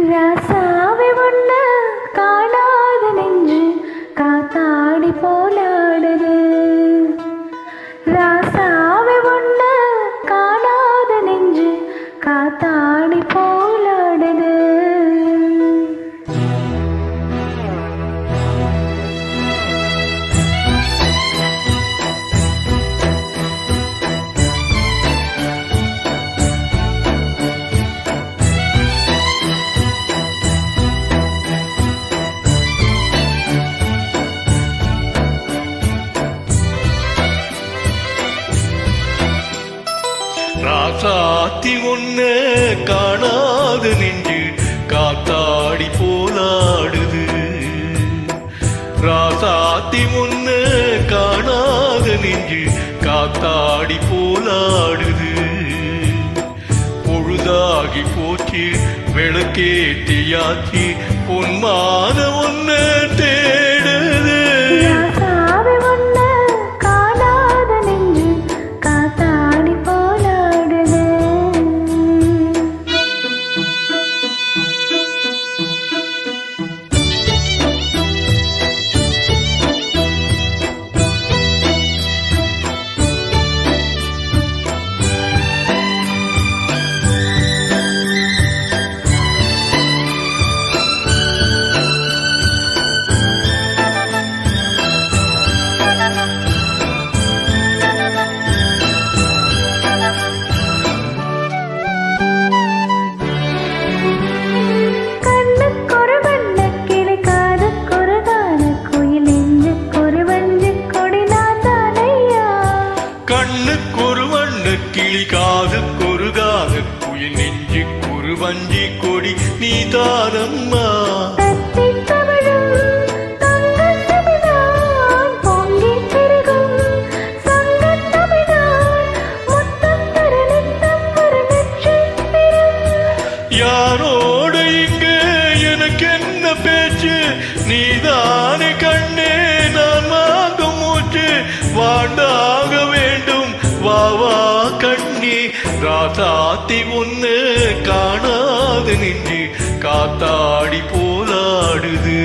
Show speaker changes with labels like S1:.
S1: ராசாவை ஒண்ணு காணாத நெஞ்சு காத்தாடி போலாடுது. ராசாவை ஒண்ணு காணாத நெஞ்சு காத்தாடி போலாடுது.
S2: ராசாத்தி ஒண்ணு காணாத நெஞ்சு காத்தாடி போலாடுது. ராசாத்தி ஒண்ணு காணாத நெஞ்சு காத்தாடி போலாடுது. பொழுதாகி போச்சு விளக்கேற்றியாச்சு பொன்மான ஒண்ணு தேடுது. கண்ணுக்கொரு வண்ண கிளி காதுக்கொரு காத குயில் நெஞ்சுக்கொரு வஞ்சி கொடி நீ தானம்மா. யாரோடு இங்கு எனக்கு என்ன பேச்சு நீதானே கண்ணே நான் வாங்கும் மூச்சு வாண்டாக வேண்டும் வாவா கண்ணி. ராசாத்தி ஒண்ணு காணாது நின்று காத்தாடி போலாடுது.